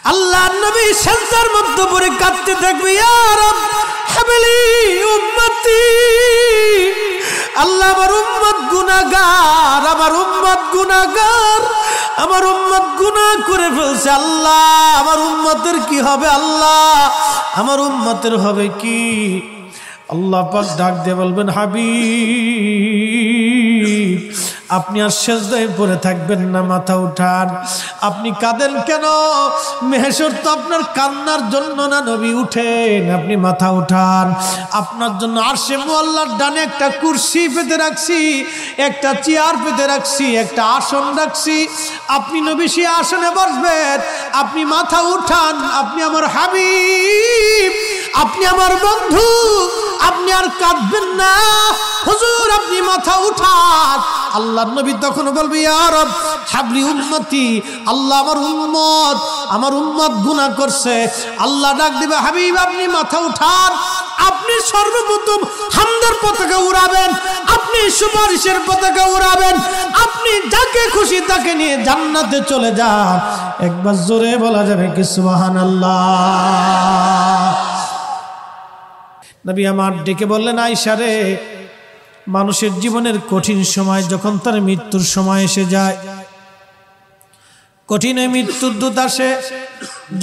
আল্লাহ নবী সেজদার মধ্যে পড়ে কাঁদতে থাকবে, ইয়া রব হাবলি উম্মতি। আল্লাহ আমার উম্মত গুনাহগার, আমার উম্মত গুনাহগার, আমার উম্মত গুনাহ করে ফেলছে। আল্লাহ আমার উম্মতের কি হবে? আল্লাহ আমার উম্মতের হবে কি? আল্লাহ পাক ডাক দিয়ে বলবেন, হাবিব আপনি আর সেজদায় পড়ে থাকবেন না, মাথা উঠান। আপনি কাঁদেন কেন? মেহেশর তো আপনার কান্নার জন্য না নবী, উঠেন, আপনি মাথা উঠান। আপনার জন্য আরশে মুআল্লার ডানে একটা কুরসি পেতে রাখছি, একটা চেয়ার পেতে রাখছি, একটা আসন রাখছি। আপনি নবী সেই আসনে বসবেন। আপনি মাথা উঠান, আপনি আমার হাবিব, আপনি আমার বন্ধু, আপনি আর কাঁদবেন না। হুজুর আপনি মাথা উঠান। আল্লাহ নবী তখন বলবে, ইয়া রব হাবলি উম্মতি। আল্লাহ আমার উম্মত গুনাহ করছে। আল্লাহ ডাক দিবে, হাবিব আপনি মাথা উঠান। আপনি সর্বপ্রথম হামদের পতাকা উড়াবেন, আপনি সুপারিশের পতাকা উড়াবেন, আপনি যাকে খুশি তাকে নিয়ে জান্নাতে চলে যান। একবার জোরে বলা যাবে কি সুবহানাল্লাহ? নবী আমার ডেকে বললেন, আয়েশা রে, মানুষের জীবনের কঠিন সময় যখন তার মৃত্যুর সময় এসে যায়, কঠিন মৃত্যুর দূত আসে,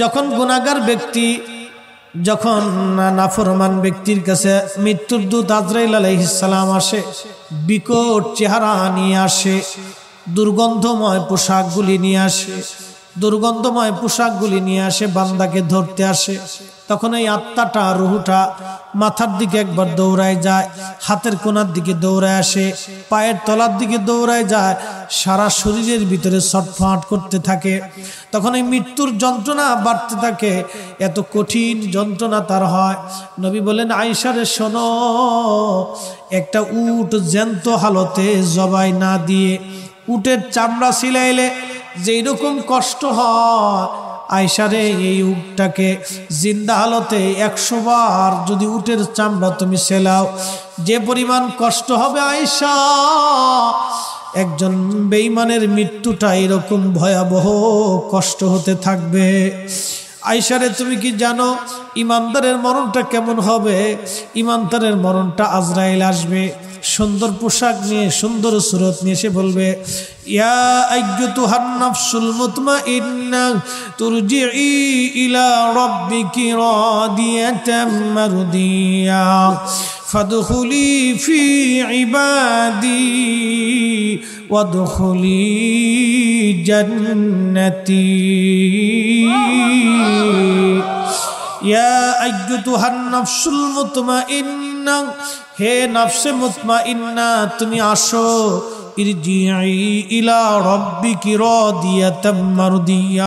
যখন গুনাহগার ব্যক্তি, যখন নাফরমান ব্যক্তির কাছে মৃত্যুর দূত আজরাইল আলাইহিস সালাম আসে, বিকট চেহারা নিয়ে আসে, দুর্গন্ধময় পোশাকগুলি নিয়ে আসে, দুর্গন্ধময় পোশাকগুলি নিয়ে আসে, বান্দাকে ধরতে আসে। তখন এই আত্মাটা, রুহুটা মাথার দিকে একবার দৌড়ায় যায়, হাতের কোনার দিকে দৌড়ায় আসে, পায়ের তলার দিকে দৌড়ায় যায়, সারা শরীরের ভিতরে ছটফট করতে থাকে। তখন এই মৃত্যুর যন্ত্রণা বাড়তে থাকে, এত কঠিন যন্ত্রণা তার হয়। নবী বলেন, আয়েশা রে শোনো, একটা উট জ্যান্ত হালতে জবাই না দিয়ে উটের চামড়া ছিলাইলে যেই রকম কষ্ট হয়, আয়েশা রে এই উটটাকে জিন্দা হালতে 100 বার যদি উটের চামড়া তুমি সেলাও, যে পরিমাণ কষ্ট হবে আয়েশা, একজন বেঈমানের মৃত্যুটা এরকম ভয়াবহ কষ্ট হতে থাকবে। আয়েশা রে তুমি কি জানো ইমানদারের মরণটা কেমন হবে? ইমানদারের মরণটা আজরাইল আসবে, সুন্দর পোশাক নিয়ে, সুন্দর সুরত নিয়ে এসে বলবে, ইয়া আইয়্যুতুহান নাফসুল মুতমাইন্না তুরজিই ইলা রাব্বিকি রাদিয়াতাম মারদিয়া ফাদখুলি ফি ইবাদি ওয়াদখুলি জান্নাতি। ইয়া আইয়্যুতুহান নাফসুল মুতমাইন্না, হে নফসে মুতমাইন্না তুমি আসো, ইরজিই ইলা রাব্বিকি রাদিয়াতাম মারদিয়া।